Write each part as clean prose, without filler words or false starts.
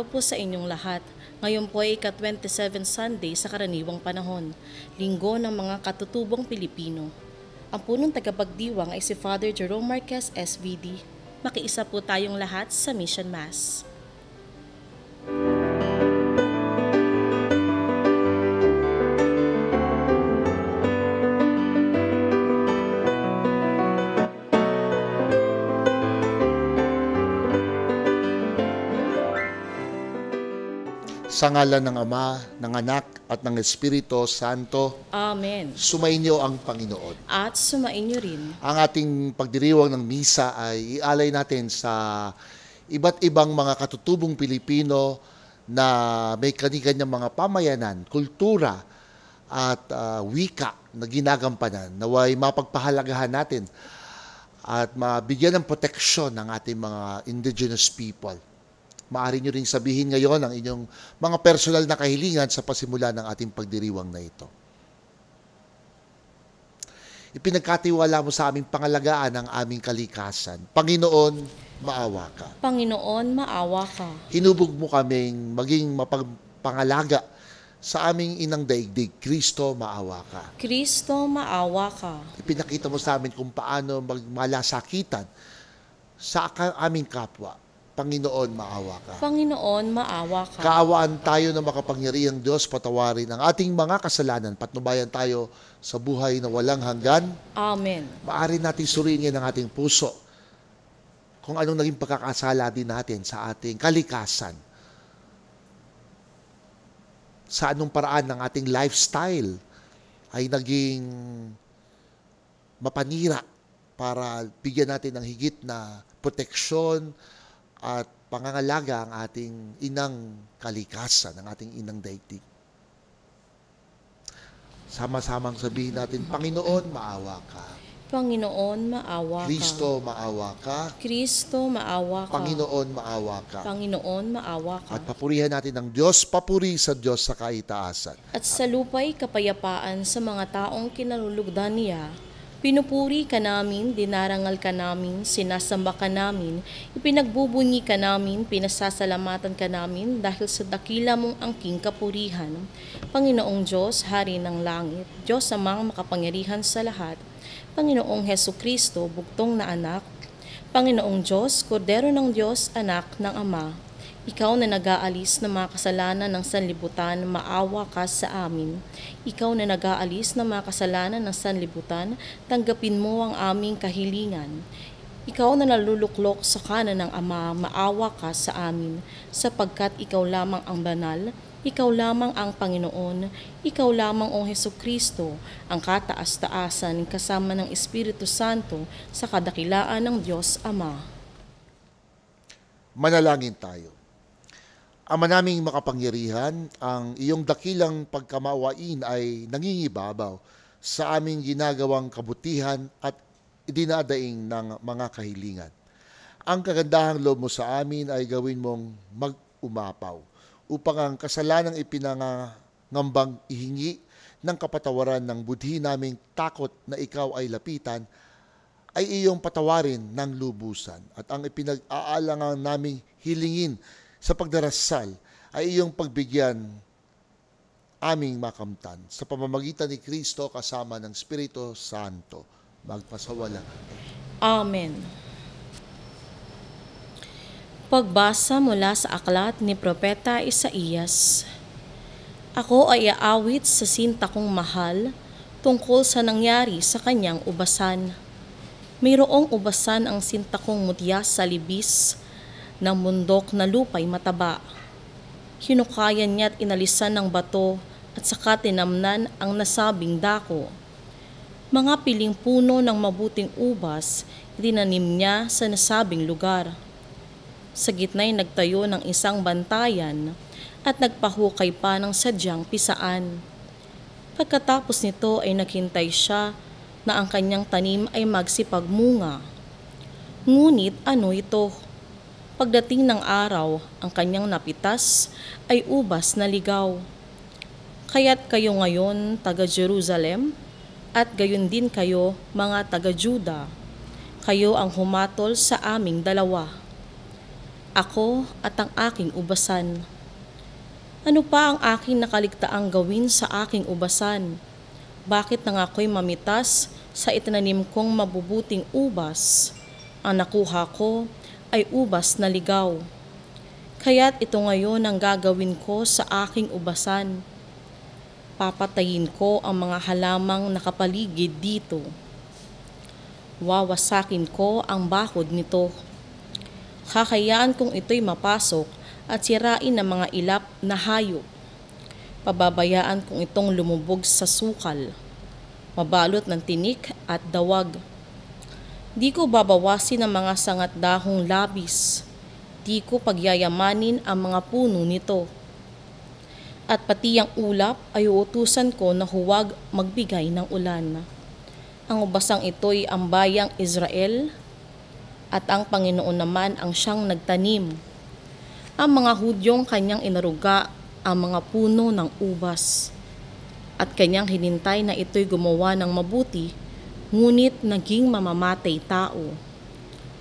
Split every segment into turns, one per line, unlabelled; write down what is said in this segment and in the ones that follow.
araw po sa inyong lahat. Ngayon po ay ika-27 Sunday sa karaniwang panahon, linggo ng mga katutubong Pilipino. Ang punong tagapagdiwang ay si Father Jerome Marquez, SVD. Makiisa po tayong lahat sa Mission Mass.
Sa ngalan ng Ama, ng Anak, at ng Espiritu Santo,
Amen.
sumainyo ang Panginoon.
At sumainyo rin.
Ang ating pagdiriwang ng misa ay ialay natin sa iba't ibang mga katutubong Pilipino na may kani-kanyang mga pamayanan, kultura, at wika na ginagampanan. Naway mapagpahalagahan natin at mabigyan ng proteksyon ng ating mga indigenous people. Maaari nyo rin sabihin ngayon ang inyong mga personal na kahilingan sa pasimula ng ating pagdiriwang na ito. Ipinagkatiwala mo sa aming pangalagaan ang aming kalikasan. Panginoon, maawa ka.
Panginoon, maawa ka.
Hinubog mo kaming maging mapagpangalaga sa aming inang daigdig. Kristo, maawa ka.
Kristo, maawa ka.
Ipinakita mo sa amin kung paano magmalasakitan sa aming kapwa. Panginoon, maawa ka.
Panginoon, maawa ka.
Kaawaan tayo ng makapangyarihang Diyos, patawarin ang ating mga kasalanan, patnubayan tayo sa buhay na walang hanggan.
Amen.
Maaari natin suriin ang ating puso kung anong naging pagkakasala din natin sa ating kalikasan. Sa anong paraan ng ating lifestyle ay naging mapanira para bigyan natin ng higit na proteksyon at pangangalaga ang ating inang kalikasan, ang ating inang daigdig. Sama-samang sabihin natin, Panginoon, maawa ka.
Panginoon, maawa ka.
Kristo, maawa ka.
Kristo, maawa ka.
Panginoon, maawa ka.
Panginoon, maawa ka.
At papurihan natin ang Diyos, papuri sa Diyos sa kaitaasan.
At sa lupa'y kapayapaan sa mga taong kinalulugdan niya. Pinupuri ka namin, dinarangal ka namin, sinasamba ka namin, ipinagbubunyi ka namin, pinasasalamatan ka namin dahil sa dakila mong angking kapurihan. Panginoong Diyos, Hari ng Langit, Diyos amang makapangyarihan sa lahat, Panginoong Hesukristo, bugtong na anak, Panginoong Diyos, Kordero ng Diyos, anak ng Ama, Ikaw na nag-aalis ng mga kasalanan ng sanlibutan, maawa ka sa amin. Ikaw na nag-aalis ng mga kasalanan ng sanlibutan, tanggapin mo ang aming kahilingan. Ikaw na naluluklok sa kanan ng Ama, maawa ka sa amin, sapagkat Ikaw lamang ang banal, Ikaw lamang ang Panginoon, Ikaw lamang o Hesukristo, ang kataas-taasan kasama ng Espiritu Santo sa kadakilaan ng Diyos Ama.
Manalangin tayo. Ama naming makapangyarihan, ang iyong dakilang pagkamaawain ay nangingibabaw sa aming ginagawang kabutihan at idinadaing ng mga kahilingan. Ang kagandahang loob mo sa amin ay gawin mong mag-umapaw upang ang kasalanang ipinangangambang ihingi ng kapatawaran ng budhi naming takot na ikaw ay lapitan ay iyong patawarin ng lubusan at ang ipinag-aalangan naming hilingin sa pagdarasal ay iyong pagbigyan aming makamtan sa pamamagitan ni Kristo kasama ng Espiritu Santo magpasawala.
Amen. Pagbasa mula sa aklat ni Propeta Isaías. Ako ay aawit sa sinta kong mahal tungkol sa nangyari sa kanyang ubasan. Mayroong ubasan ang sinta kong mutya sa libis ng bundok na lupa'y mataba. Hinukayan niya't inalisan ng bato at saka tinamnan ang nasabing dako. Mga piling puno ng mabuting ubas, itinanim niya sa nasabing lugar. Sa gitna'y nagtayo ng isang bantayan at nagpahukay pa ng sadyang pisaan. Pagkatapos nito ay naghintay siya na ang kanyang tanim ay magsipagmunga. Ngunit ano ito? Pagdating ng araw, ang kanyang napitas ay ubas na ligaw. Kaya't kayo ngayon, taga-Jerusalem, at gayon din kayo, mga taga-Juda, kayo ang humatol sa aming dalawa. ako at ang aking ubasan. Ano pa ang aking nakaligtaang gawin sa aking ubasan? Bakit nang ako'y mamitas sa itinanim kong mabubuting ubas? Ang nakuha ko ay ubas na ligaw. Kaya't ito ngayon ang gagawin ko sa aking ubasan. Papatayin ko ang mga halamang nakapaligid dito. Wawasakin ko ang bakod nito. Kakayaan kong ito'y mapasok at sirain ng mga ilap na hayop. Pababayaan kong itong lumubog sa sukal, mabalot ng tinik at dawag. Di ko babawasin ang mga sangat dahong labis. Di ko pagyayamanin ang mga puno nito. At pati ang ulap ay uutusan ko na huwag magbigay ng ulan. Ang ubasang ito'y ang bayang Israel, at ang Panginoon naman ang siyang nagtanim. Ang mga Hudyong kanyang inaruga ang mga puno ng ubas, at kanyang hinintay na ito'y gumawa ng mabuti, ngunit naging mamamatay tao.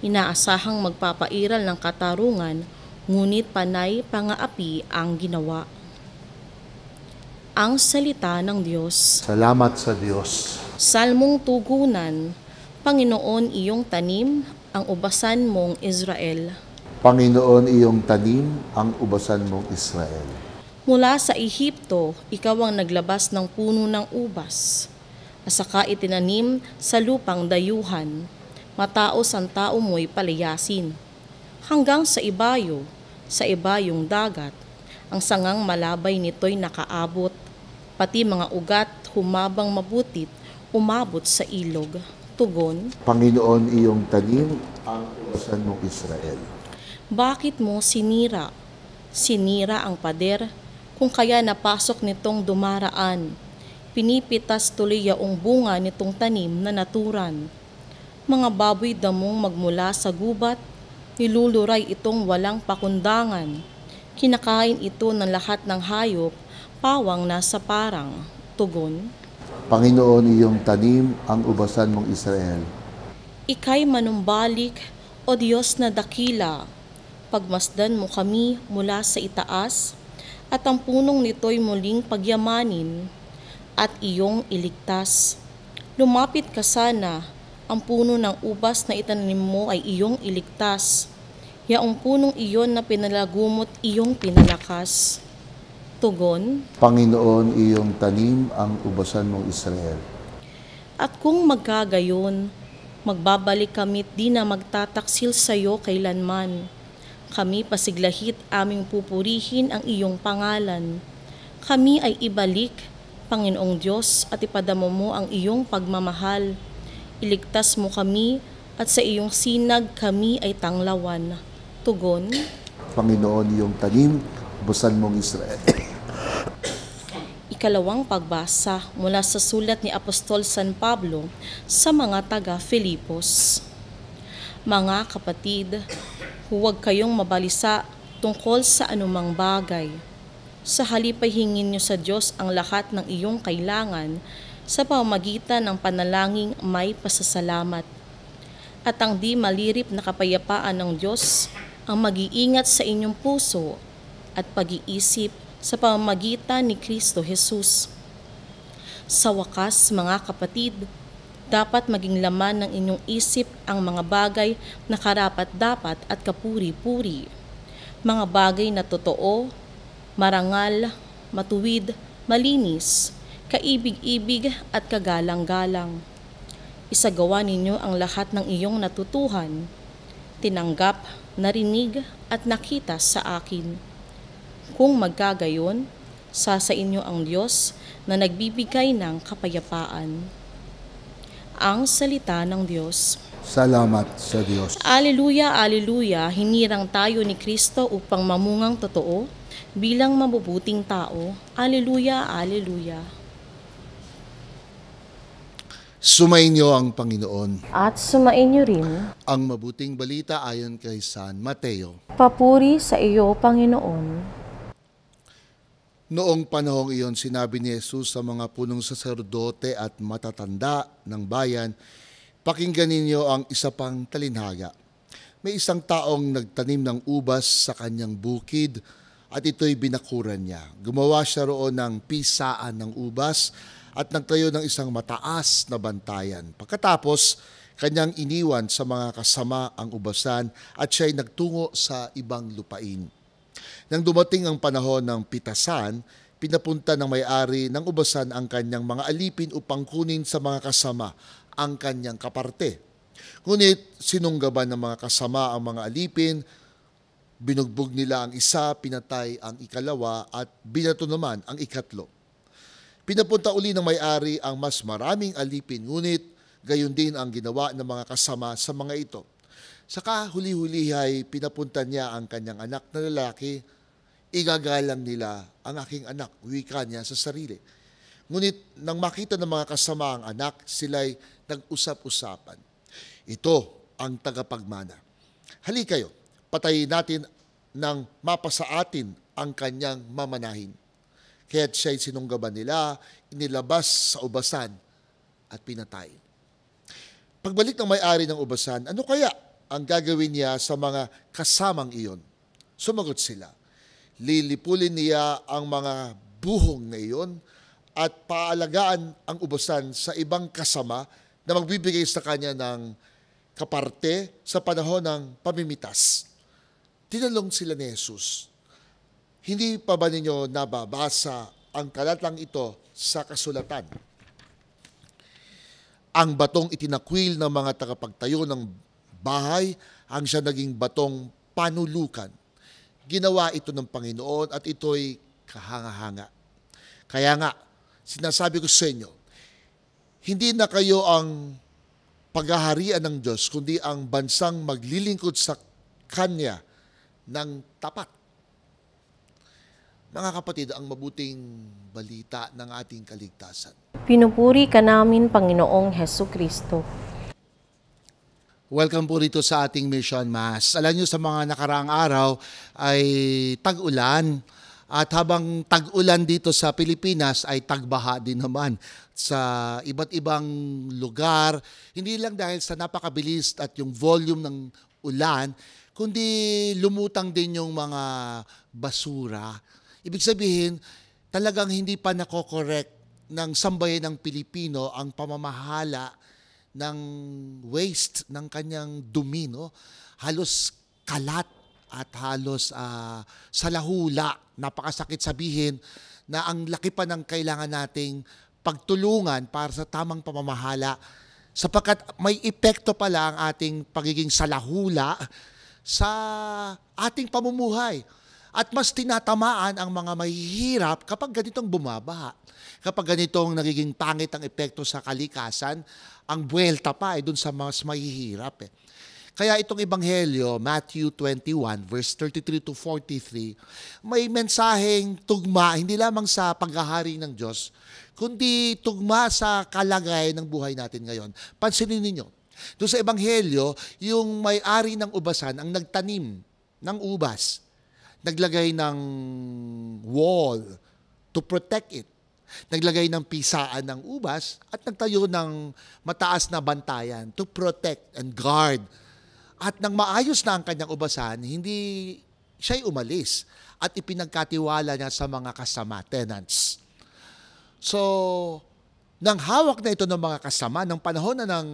Inaasahang magpapairal ng katarungan, ngunit panay pangaapi ang ginawa. Ang salita ng Diyos.
Salamat sa Diyos.
Salmong tugunan, Panginoon iyong tanim, ang ubasan mong Israel.
Panginoon, iyong tanim ang ubasan mong Israel.
Mula sa Ehipto, ikaw ang naglabas ng puno ng ubas, at saka itinanim sa lupang dayuhan. Mataos ang tao mo'y palayasin. Hanggang sa ibayong dagat, ang sangang malabay nito'y nakaabot, pati mga ugat humabang mabutit, umabot sa ilog. Tugon,
Panginoon, iyong tanim ang ubasan mong Israel.
bakit mo sinira? Sinira ang pader, kung kaya napasok nitong dumaraan. Pinipitas tuloy yaong bunga nitong tanim na naturan. Mga baboy damong magmula sa gubat, niluluray itong walang pakundangan. Kinakain ito ng lahat ng hayop, pawang nasa parang. Tugon,
Panginoon, iyong tanim ang ubasan mong Israel.
ika'y manumbalik, o Diyos na dakila. Pagmasdan mo kami mula sa itaas, at ang punong nito'y muling pagyamanin, at iyong iligtas. Lumapit ka sana, ang puno ng ubas na itanim mo ay iyong iligtas. Yaong punong iyon na pinalagumot iyong pinalakas. Tugon,
Panginoon, iyong tanim ang ubasan mong Israel.
at kung magkagayon, magbabalik kami't di na magtataksil sa iyo kailanman. Kami pasiglahit aming pupurihin ang iyong pangalan. Kami ay ibalik, Panginoong Diyos, at ipadamo mo ang iyong pagmamahal. Iligtas mo kami, at sa iyong sinag kami ay tanglawan. Tugon,
Panginoon, iyong tanim, ubasan mong Israel.
Ikalawang pagbasa mula sa sulat ni Apostol San Pablo sa mga taga-Filipos. Mga kapatid, huwag kayong mabalisa tungkol sa anumang bagay. Sa halip ay hingin niyo sa Diyos ang lahat ng iyong kailangan sa pamamagitan ng panalangin may pasasalamat. At ang di malirip na kapayapaan ng Diyos ang mag-iingat sa inyong puso at pag-iisip sa pamamagitan ni Kristo Jesus. Sa wakas, mga kapatid, dapat maging laman ng inyong isip ang mga bagay na karapat-dapat at kapuri-puri. Mga bagay na totoo, marangal, matuwid, malinis, kaibig-ibig at kagalang-galang. Isagawa ninyo ang lahat ng iyong natutuhan, tinanggap, narinig at nakita sa akin. Kung magkagayon, sa inyo ang Diyos na nagbibigay ng kapayapaan. Ang salita ng Diyos.
Salamat sa Diyos.
Aleluya, aleluya, hinirang tayo ni Kristo upang mamungang totoo bilang mabubuting tao. Aleluya, aleluya.
Sumainyo ang Panginoon.
At sumainyo rin,
Ang mabuting balita ayon kay San Mateo.
papuri sa iyo, Panginoon.
Noong panahong iyon, sinabi ni Jesus sa mga punong saserdote at matatanda ng bayan, pakinggan ninyo ang isa pang talinhaga. May isang taong nagtanim ng ubas sa kanyang bukid at ito'y binakuran niya. Gumawa siya roon ng pisaan ng ubas at nagtayo ng isang mataas na bantayan. Pagkatapos, kanyang iniwan sa mga kasama ang ubasan at siya'y nagtungo sa ibang lupain. Nang dumating ang panahon ng pitasan, pinapunta ng may-ari ng ubasan ang kanyang mga alipin upang kunin sa mga kasama ang kanyang kaparte. Ngunit sinunggaban ng mga kasama ang mga alipin, binugbog nila ang isa, pinatay ang ikalawa at binato naman ang ikatlo. Pinapunta uli ng may-ari ang mas maraming alipin, ngunit gayon din ang ginawa ng mga kasama sa mga ito. Saka huli-huli ay pinapunta niya ang kanyang anak na lalaki, igagalang nila ang aking anak, wika niya sa sarili. Ngunit nang makita ng mga kasama ang anak, sila'y nag-usap-usapan. Ito ang tagapagmana. Hali kayo, patayin natin nang mapasa atin ang kanyang mamanahin. Kaya't siya'y sinunggaban nila, inilabas sa ubasan at pinatay. Pagbalik ng may-ari ng ubasan, ano kaya ang gagawin niya sa mga kasamang iyon? Sumagot sila, lilipulin niya ang mga buhong na iyon at paalagaan ang ubasan sa ibang kasama na magbibigay sa kanya ng kaparte sa panahon ng pamimitas. Tinanong sila ni Jesus, hindi pa ba ninyo nababasa ang talatang ito sa kasulatan? Ang batong itinakwil ng mga tagapagtayo ng bahay ang siya naging batong panulukan. Ginawa ito ng Panginoon at ito'y kahanga-hanga. Kaya nga, sinasabi ko sa inyo, hindi na kayo ang paghaharian ng Diyos, kundi ang bansang maglilingkod sa Kanya ng tapat. Mga kapatid, ang mabuting balita ng ating kaligtasan.
Pinupuri ka namin, Panginoong Hesu Kristo.
Welcome po rito sa ating Mission Mass. Alam niyo, sa mga nakaraang araw ay tag-ulan. At habang tag-ulan dito sa Pilipinas ay tagbaha din naman sa iba't ibang lugar. Hindi lang dahil sa napakabilis at yung volume ng ulan, kundi lumutang din yung mga basura. Ibig sabihin, talagang hindi pa nakokorek ng sambayan ng Pilipino ang pamamahala ng waste, ng kanyang dumi, no? Halos kalat at halos salahula. Napakasakit sabihin na ang laki pa ng kailangan nating pagtulungan para sa tamang pamamahala sapagkat may epekto pala ang ating pagiging salahula sa ating pamumuhay. At mas tinatamaan ang mga mahihirap kapag ganitong bumabaha. Kapag ganitong nagiging pangit ang epekto sa kalikasan, ang buwelta pa ay dun sa mas mahihirap. Kaya itong Ebanghelyo, Matthew 21, verse 33 to 43, may mensaheng tugma, hindi lamang sa paghahari ng Diyos, kundi tugma sa kalagayan ng buhay natin ngayon. Pansinin ninyo, doon sa Ebanghelyo, yung may-ari ng ubasan ang nagtanim ng ubas, naglagay ng wall to protect it, naglagay ng pisaan ng ubas, at nagtayo ng mataas na bantayan to protect and guard. At nang maayos na ang kanyang ubasan, hindi siya'y umalis at ipinagkatiwala niya sa mga kasama, tenants. So, nang hawak na ito ng mga kasama, ng panahon na ng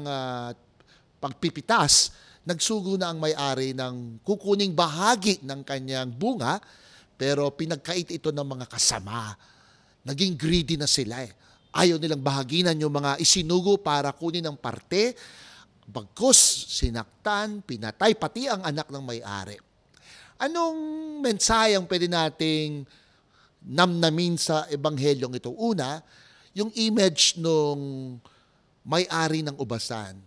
pagpipitas, nagsugo na ang may-ari ng kukuning bahagi ng kanyang bunga, pero pinagkait ito ng mga kasama. Naging greedy na sila. Ayaw nilang bahaginan yung mga isinugo para kunin ang parte. Bagkus, sinaktan, pinatay, pati ang anak ng may-ari. Anong mensahe ang pwede nating namnamin sa Ebanghelyong ito? Una, yung image nung may-ari ng ubasan.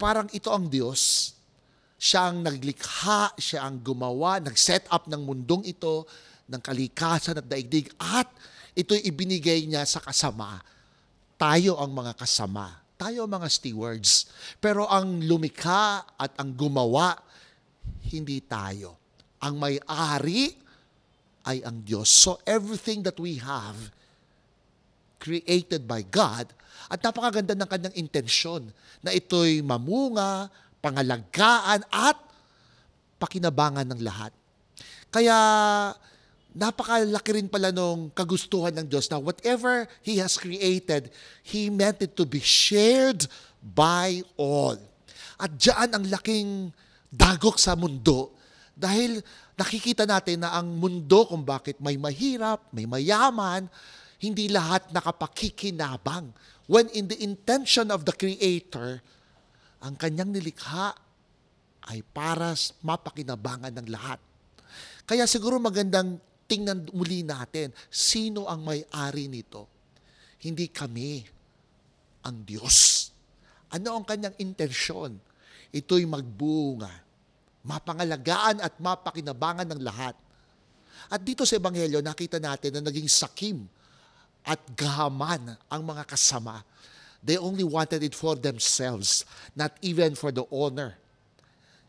Parang ito ang Diyos. Siya ang naglikha, siya ang gumawa, nag-set up ng mundong ito, ng kalikasan at daigdig, at ito'y ibinigay niya sa kasama. Tayo ang mga kasama. Tayo mga stewards. Pero ang lumikha at ang gumawa, hindi tayo. Ang may-ari ay ang Diyos. So everything that we have, created by God, at napakaganda ng kanyang intensyon na ito'y mamunga, pangalagaan, at pakinabangan ng lahat. Kaya napakalaki rin pala nung kagustuhan ng Diyos na whatever He has created, He meant it to be shared by all. At diyan ang laking dagok sa mundo dahil nakikita natin na ang mundo kung bakit may mahirap, may mayaman, hindi lahat nakapakikinabang. When in the intention of the Creator, ang kanyang nilikha ay para mapakinabangan ng lahat. Kaya siguro magandang tingnan muli natin, sino ang may-ari nito? Hindi kami, ang Diyos. Ano ang kanyang intensyon? Ito'y magbunga, mapangalagaan at mapakinabangan ng lahat. At dito sa Ebanghelyo, nakita natin na naging sakim at gahaman ang mga kasama. They only wanted it for themselves, not even for the owner,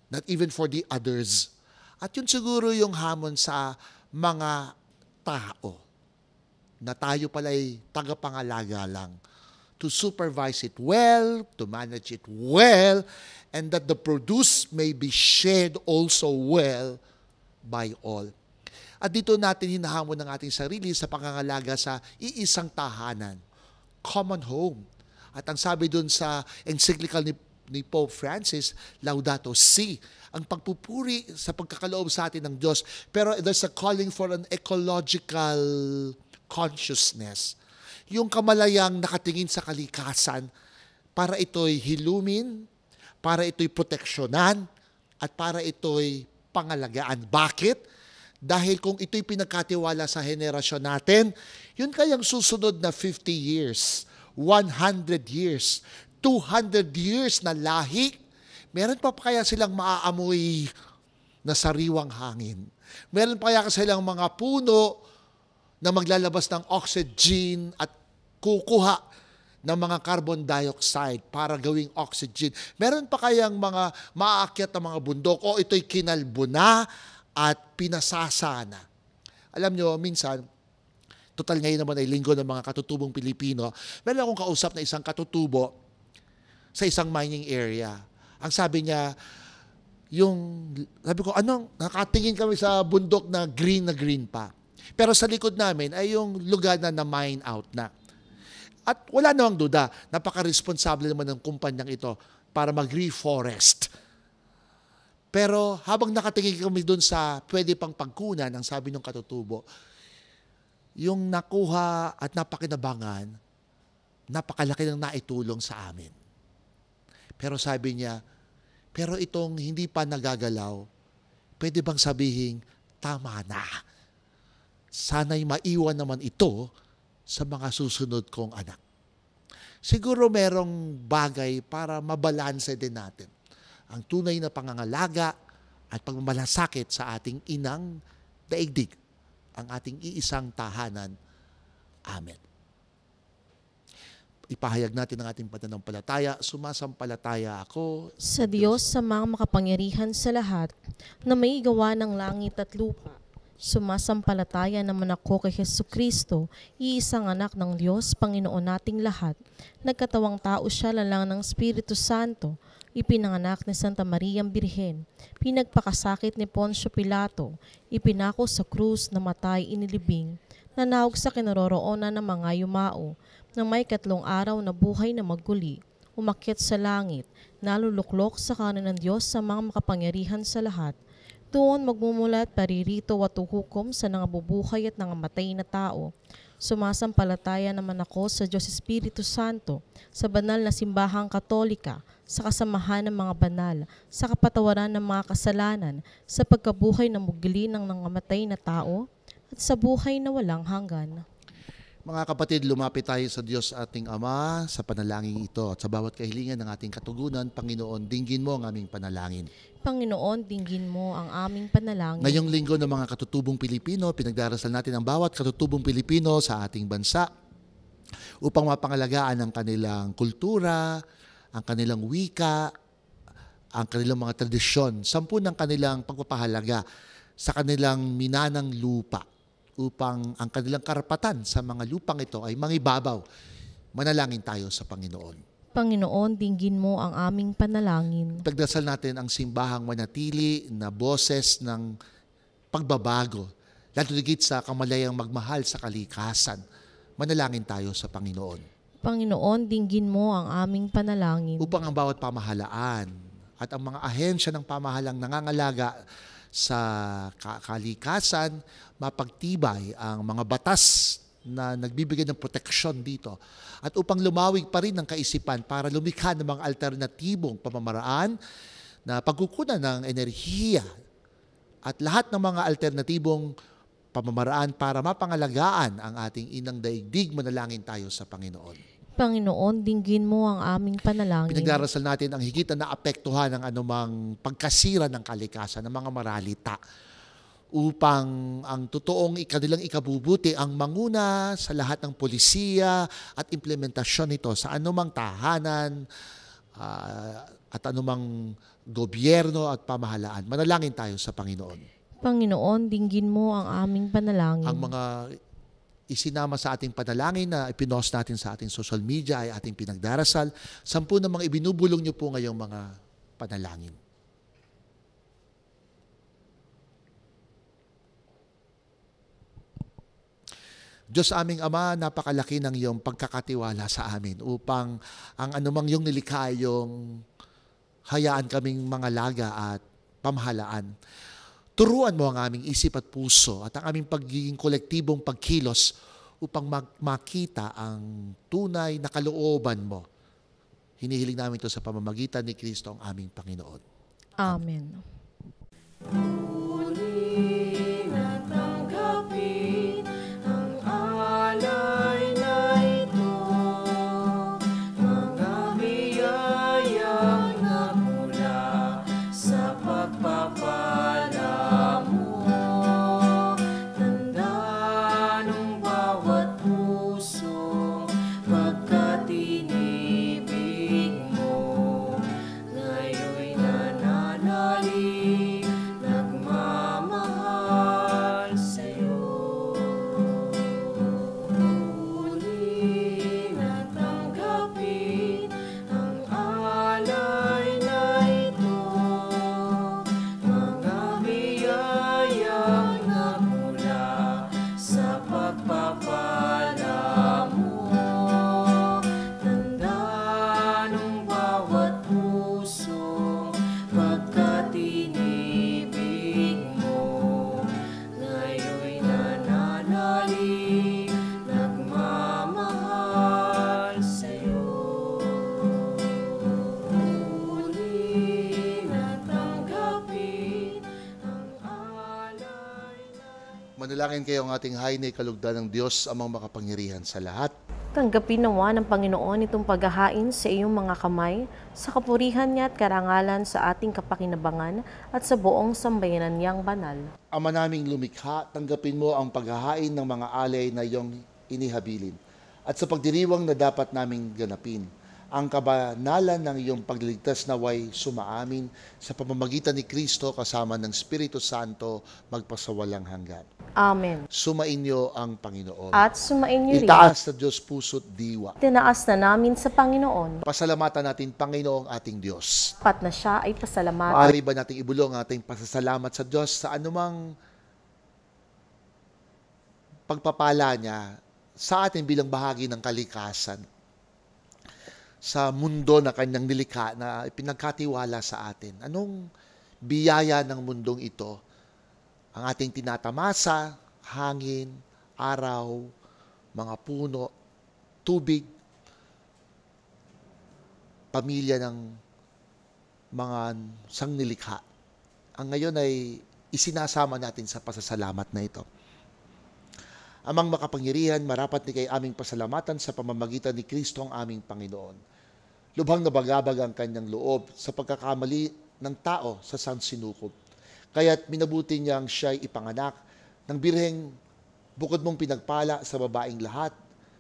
not even for the others. At yun siguro yung hamon sa mga tao, na tayo pala'y tagapangalaga lang, to supervise it well, to manage it well, and that the produce may be shared also well by all. At dito natin hinahamon ng ating sarili sa pangangalaga sa iisang tahanan, common home. At ang sabi dun sa encyclical ni Pope Francis, Laudato Si, ang pagpupuri sa pagkakaloob sa atin ng Diyos. Pero there's a calling for an ecological consciousness. Yung kamalayang nakatingin sa kalikasan para ito'y hilumin, para ito'y proteksyonan, at para ito'y pangalagaan. Bakit? Dahil kung ito'y pinagkatiwala sa henerasyon natin, yun kayang susunod na 50 years, 100 years, 200 years na lahi, meron pa kaya silang maaamoy na sariwang hangin? Meron pa kaya silang mga puno na maglalabas ng oxygen at kukuha ng mga carbon dioxide para gawing oxygen? Meron pa kayang mga maaakyat na mga bundok o ito'y kinalbo na at pinasasana? Alam nyo, minsan, total ngayon naman ay linggo ng mga katutubong Pilipino, meron akong kausap na isang katutubo sa isang mining area. Ang sabi niya, sabi ko, nakatingin kami sa bundok na green pa. Pero sa likod namin ay yung lugar na na-mine out na. At wala namang duda, napaka-responsable naman ng kumpanyang ito para mag-reforest. Pero habang nakatingin kami dun sa pwede pang pagkunan, ang sabi ng katutubo, yung nakuha at napakinabangan, napakalaki ng naitulong sa amin. Pero sabi niya, pero itong hindi pa nagagalaw, pwede bang sabihin, tama na. Sana'y maiwan naman ito sa mga susunod kong anak. Siguro merong bagay para mabalanse din natin ang tunay na pangangalaga at pagmamalasakit sa ating inang daigdig, ang ating iisang tahanan. Amen. Ipahayag natin ang ating pananampalataya. Sumasampalataya ako
Sa Diyos sa mga makapangyarihan sa lahat, na may gawa ng langit at lupa. Sumasampalataya naman ako kay Jesucristo, iisang anak ng Diyos, Panginoon nating lahat. Nagkatawang tao siya lalang ng Espiritu Santo, ipinanganak ni Santa Mariang Birhen, pinagpakasakit ni Poncio Pilato, ipinako sa krus, namatay, inilibing, nanawag sa kinaroroonan ng mga yumao, nang may 3 araw na buhay na magguli, umakyat sa langit, naluluklok sa kanan ng Diyos sa mga makapangyarihan sa lahat. Doon magmumulat paririto at uhukom sa nangabubuhay at nangamatay na tao. Sumasampalataya naman ako sa Diyos Espiritu Santo, sa banal na simbahang katolika, sa kasamahan ng mga banal, sa kapatawaran ng mga kasalanan, sa pagkabuhay na mugli ng nangamatay na tao, at sa buhay na walang hanggan.
Mga kapatid, lumapit tayo sa Diyos ating Ama sa panalangin ito. At sa bawat kahilingan ng ating katugunan, Panginoon, dinggin mo ang aming panalangin.
Panginoon, dinggin mo ang aming panalangin.
Ngayong linggo ng mga katutubong Pilipino, pinagdarasal natin ang bawat katutubong Pilipino sa ating bansa upang mapangalagaan ang kanilang kultura, ang kanilang wika, ang kanilang mga tradisyon, 10 ng kanilang pagpapahalaga sa kanilang minanang lupa, upang ang kanilang karapatan sa mga lupang ito ay mangibabaw. Manalangin tayo sa Panginoon.
Panginoon, dinggin mo ang aming panalangin.
Pagdasal natin ang simbahang manatili na boses ng pagbabago, lalo higit sa kamalayang magmahal sa kalikasan. Manalangin tayo sa Panginoon.
Panginoon, dinggin mo ang aming panalangin.
Upang ang bawat pamahalaan at ang mga ahensya ng pamahalang nangangalaga sa kalikasan, mapagtibay ang mga batas na nagbibigay ng proteksyon dito. At upang lumawig pa rin ang kaisipan para lumikha ng mga alternatibong pamamaraan na pagkukunan ng enerhiya at lahat ng mga alternatibong pamamaraan para mapangalagaan ang ating inang daigdig, manalangin tayo sa Panginoon.
Panginoon, dinggin mo ang aming panalangin.
Pinagdarasal natin ang higit na naapektuhan ng anumang pagkasira ng kalikasan, ng mga maralita, upang ang totoong kanilang ikabubuti ang manguna sa lahat ng polisiya at implementasyon nito sa anumang tahanan at anumang gobyerno at pamahalaan. Manalangin tayo sa Panginoon.
Panginoon, dinggin mo ang aming panalangin.
Ang mga isinama sa ating panalangin na ipinost natin sa ating social media ay ating pinagdarasal. 10 na mga ibinubulong niyo po ngayong mga panalangin. Diyos aming Ama, napakalaki ng iyong pagkakatiwala sa amin upang ang anumang iyong nilikha yung hayaan kaming mga laga at pamahalaan. Turuan mo ang aming isip at puso at ang aming pagiging kolektibong pagkilos upang makita ang tunay na kalooban mo. Hinihiling namin ito sa pamamagitan ni Kristo ang aming Panginoon.
Amen.
Manalangin kayo ang ating hainay kalugdan ng Diyos, amang makapangyarihan sa lahat.
Tanggapin nawa ng Panginoon itong paghahain sa iyong mga kamay, sa kapurihan niya at karangalan sa ating kapakinabangan at sa buong sambayanan niyang banal.
Ama naming lumikha, tanggapin mo ang paghahain ng mga alay na iyong inihabilin at sa pagdiriwang na dapat naming ganapin. Ang kabanalan ng iyong pagliligtas naway sumaamin sa pamamagitan ni Kristo kasama ng Espiritu Santo magpasawalang hanggan.
Amen.
Sumainyo ang Panginoon.
At sumainyo rin.
Itaas sa Diyos puso't diwa.
Tinaas na namin sa Panginoon.
Pasalamatan natin, Panginoong ating Diyos.
Pat na siya ay pasalamatan.
Maaari ba nating ibulong ang ating pasasalamat sa Diyos sa anumang pagpapala niya sa atin bilang bahagi ng kalikasan, sa mundo na kanyang nilikha na pinagkatiwala sa atin? Anong biyaya ng mundong ito? Ang ating tinatamasa, hangin, araw, mga puno, tubig, pamilya ng mga sangnilikha. Ang ngayon ay isinasama natin sa pasasalamat na ito. Amang makapangyarihan, marapat ni kay aming pasalamatan sa pamamagitan ni Kristo ang aming Panginoon. Lubhang nabagabag ang kanyang loob sa pagkakamali ng tao sa sansinukob. Kaya't minabuti niyang siya'y ipanganak ng birheng bukod mong pinagpala sa babaeng lahat.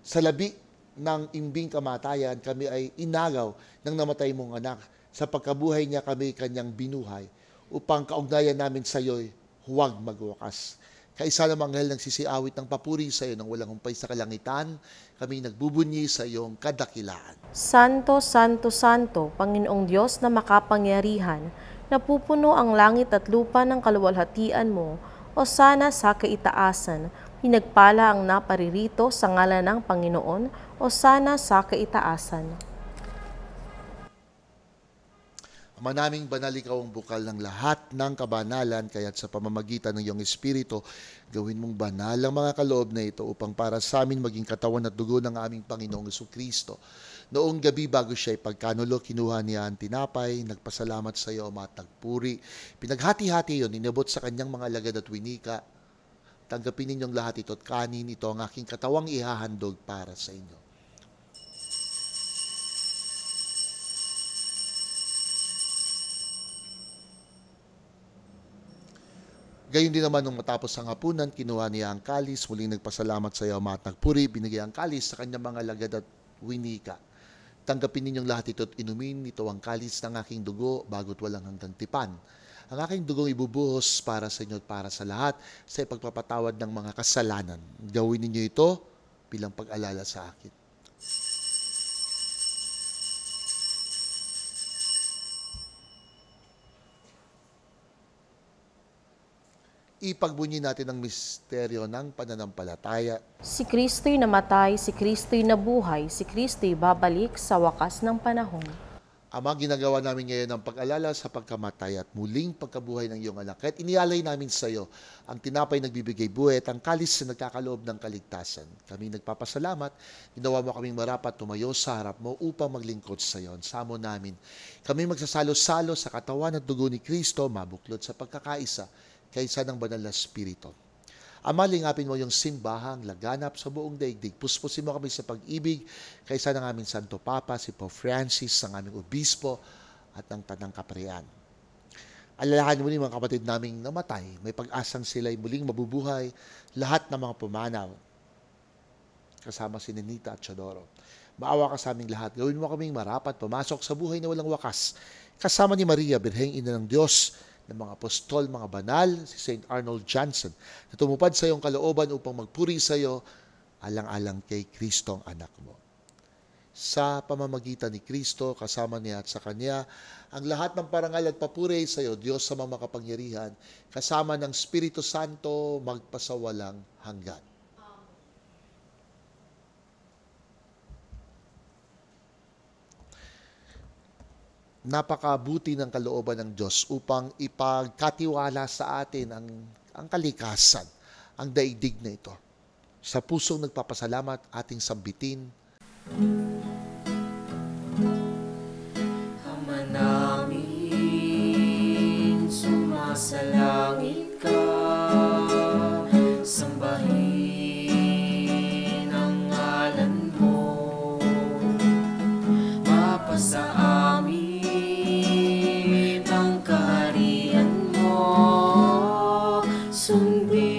Sa labi ng imbing kamatayan, kami ay inagaw ng namatay mong anak. Sa pagkabuhay niya kami kanyang binuhay, upang kaugnayan namin sa iyo'y huwag magwakas. Kaisa ng mga anghel nagsisiawit ng papuri sa iyo ng walang humpay sa kalangitan, kami nagbubunyi sa iyong kadakilaan.
Santo, Santo, Santo, Panginoong Diyos na makapangyarihan, napupuno ang langit at lupa ng kaluwalhatian mo, o sana sa kaitaasan, pinagpala ang naparirito sa ngalan ng Panginoon, o sana sa kaitaasan.
Ama naming banal, ikaw ang bukal ng lahat ng kabanalan, kaya't sa pamamagitan ng iyong Espiritu, gawin mong banal ang mga kaloob na ito upang para sa amin maging katawan at dugo ng aming Panginoong Jesucristo. Noong gabi bago siya ipagkanulo, kinuha niya ang tinapay, nagpasalamat sa iyo, Ama, at nagpuri. Pinaghati-hati iyon, inabot sa kanyang mga alagad at winika. Tanggapin ninyong lahat ito at kanin, ito ang aking katawang ihahandog para sa inyo. Gayon din naman nung matapos ang hapunan, kinuha niya ang kalis, muling nagpasalamat sa iyo, Ama, at nagpuri, binigay ang kalis sa kanyang mga alagad at winika. Tanggapin ninyong lahat ito at inumin, ito ang kalis ng aking dugo, bago't walang hanggang tipan. Ang aking dugong ibubuhos para sa inyo at para sa lahat sa ipagpapatawad ng mga kasalanan. Gawin ninyo ito bilang pag-alala sa akin. Ipagbunyi natin ang misteryo ng pananampalataya.
Si Kristo'y namatay, si Kristo'y nabuhay, si Kristo'y babalik sa wakas ng panahon.
Ama, ginagawa namin ngayon ang pag-alala sa pagkamatay at muling pagkabuhay ng iyong anak. Kahit inialay namin sa iyo ang tinapay nagbibigay buhay at ang kalis na nagkakaloob ng kaligtasan. Kami nagpapasalamat, ginawa mo kaming marapat tumayo sa harap mo upang maglingkod sa iyo. Samo namin, kami magsasalo-salo sa katawan at dugo ni Kristo, mabuklod sa pagkakaisa, kaysa ng banal na Espiritu. Ama, lingapin mo yung simbahang laganap sa buong daigdig. Puspusin mo kami sa pag-ibig kaysa ng aming Santo Papa, si Pope Francis, ng aming Obispo at ng Tanang Kaparian. Alalahanin mo ni mga kapatid naming namatay. May pag-asang sila'y muling mabubuhay. Lahat ng mga pumanaw, kasama si Nenita at Chodoro. Maawa ka sa aming lahat. Gawin mo kaming marapat pumasok sa buhay na walang wakas. Kasama ni Maria, Birheng Ina ng Diyos, ng mga apostol, mga banal, si St. Arnold Johnson, na tumupad sa iyong kalooban upang magpuri sa iyo, alang-alang kay Kristo ang anak mo. Sa pamamagitan ni Kristo, kasama niya at sa Kanya, ang lahat ng parangal at papuri sa iyo, Diyos sa mga makapangyarihan, kasama ng Espiritu Santo, magpasawalang hanggan. Napakabuti ng kalooban ng Diyos upang ipagkatiwala sa atin ang kalikasan, ang daigdig na ito. Sa pusong nagpapasalamat, ating sambitin.
Ama namin, sumasalangit ka, sambahin ang ngalan mo, mapasa amin ang kaharian mo, sundin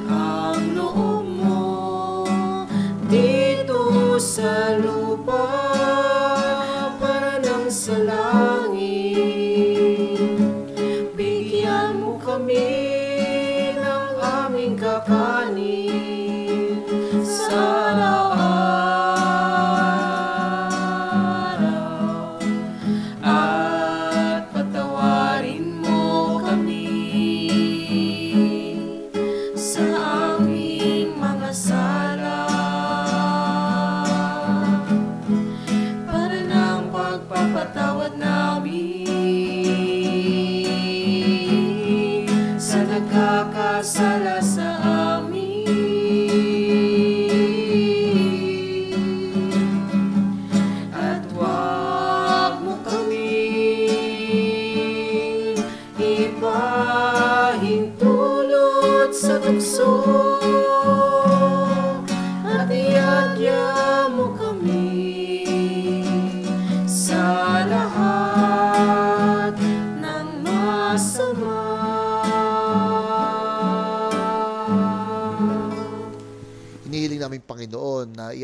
ang loob mo dito sa lupa para nang sa langit. Bigyan mo kami ng aming kakanin sa araw-araw.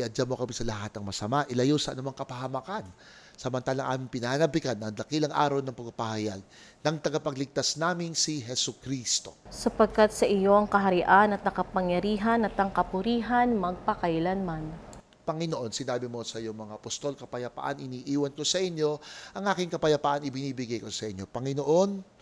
Iadya mo kami sa lahat ng masama, ilayo sa anumang kapahamakan. Samantalang aming pinanabikan ang dakilang araw ng pagpapahayag ng tagapagligtas naming si Hesu Kristo.
Sapagkat sa iyo ang kaharian at nakapangyarihan at ang kapurihan magpakailanman.
Panginoon, sinabi mo sa iyong mga apostol, kapayapaan iniiwan ko sa inyo, ang aking kapayapaan ibinibigay ko sa inyo. Panginoon,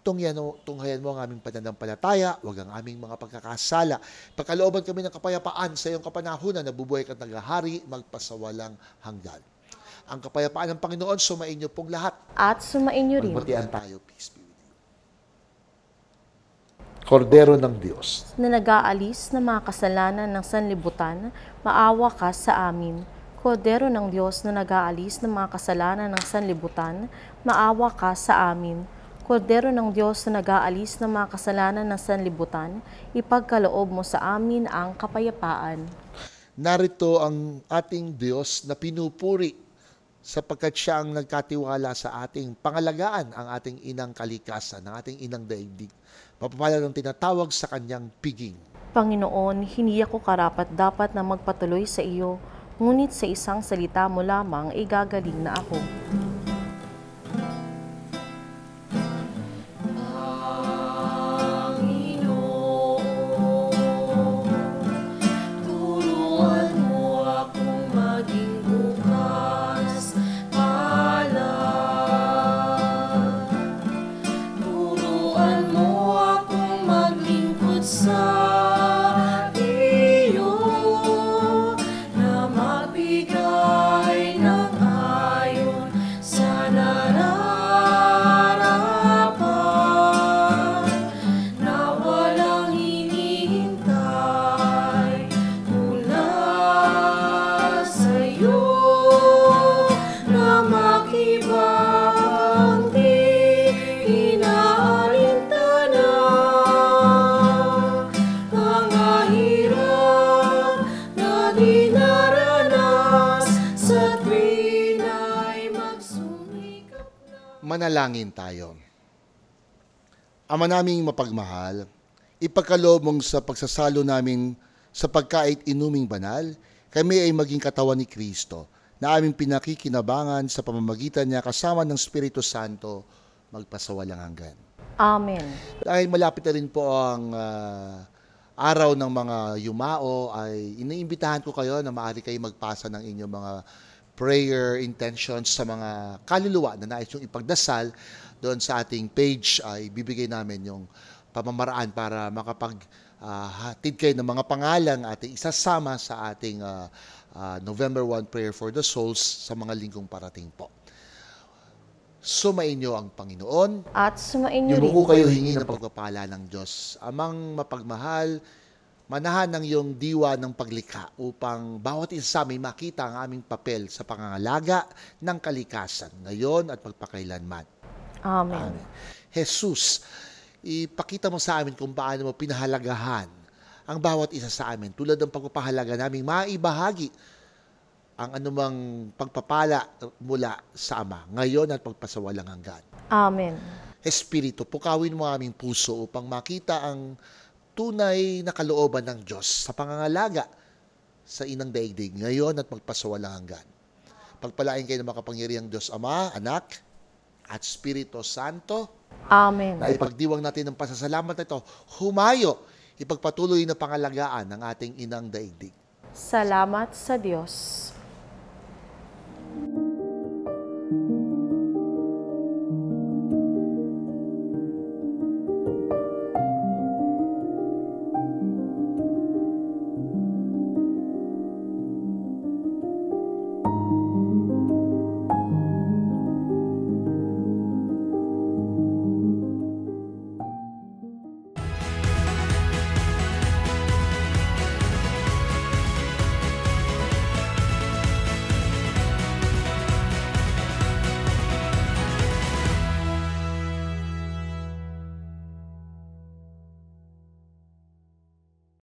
tunghayan mo ang aming pananampalataya, wag ang aming mga pagkakasala. Pagkalooban kami ng kapayapaan sa iyong kapanahunan na bubuhay at naghahari, magpasawalang hanggan. Ang kapayapaan ng Panginoon, sumain niyo pong lahat.
At sumain niyo rin
Magbutihan tayo. Peace be with you. Kordero ng Diyos,
na nag-aalis ng mga kasalanan ng sanlibutan, maawa ka sa amin. Kordero ng Diyos na nag-aalis ng mga kasalanan ng sanlibutan, maawa ka sa amin. Kordero ng Diyos na nag-aalis ng mga kasalanan ng sanlibutan, ipagkaloob mo sa amin ang kapayapaan.
narito ang ating Diyos na pinupuri sapagkat siya ang nagkatiwala sa ating pangalagaan ang ating inang kalikasan, ang ating inang daigdig. Mapapala ng tinatawag sa kanyang piging.
Panginoon, hindi ako karapat-dapat na magpatuloy sa iyo, ngunit sa isang salita mo lamang igagaling na ako.
Turuan mo akong maging bukas palad. Turuan mo akong maglingkod sa iyo, na magbigay ng ayon sa nararapat, na walang hinihintay mula sa iyo, na makibang di inaalintana, mga hirap na dinaranas sa tuwina'y magsumikap na.
Manalangin tayo. Ama naming mapagmahal, ipagkaloob mong sa pagsasalo namin sa pagkait inuming banal, kami ay maging katawan ni Kristo, na aming pinakikinabangan sa pamamagitan niya kasama ng Espiritu Santo, magpasawalang hanggan.
Amen.
Dahil malapit na rin po ang araw ng mga yumao, ay iniimbitahan ko kayo na maaari kayo magpasa ng inyong mga prayer intentions sa mga kaluluwa na nais yung ipagdasal. Doon sa ating page ay bibigay namin yung pamamaraan para hatid kayo ng mga pangalang ating isasama sa ating November 1 Prayer for the Souls sa mga linggong parating po. Sumainyo ang Panginoon.
At sumain niyo rin
Yumuko kayo hingi ng pagpapala ng Diyos. Amang mapagmahal, manahan ng iyong diwa ng paglikha upang bawat isa sa amin makita ang aming papel sa pangangalaga ng kalikasan ngayon at magpakailanman.
Amen.
Jesus, ipakita mo sa amin kung paano mo pinahalagahan ang bawat isa sa amin tulad ng pagpapahalaga naming maibahagi ang anumang pagpapala mula sa Ama ngayon at pagpasawalang hanggan.
Amen.
Espiritu, pukawin mo aming puso upang makita ang tunay na kalooban ng Diyos sa pangangalaga sa inang daigdig ngayon at magpasawalang hanggan. Pagpalain kayo ng makapangyarihang Diyos Ama, Anak, at Espiritu Santo,
Amen.
na ipagdiwang natin ng pasasalamat na ito, humayo, ipagpatuloy na pangalagaan ng ating inang daigdig.
Salamat sa Diyos.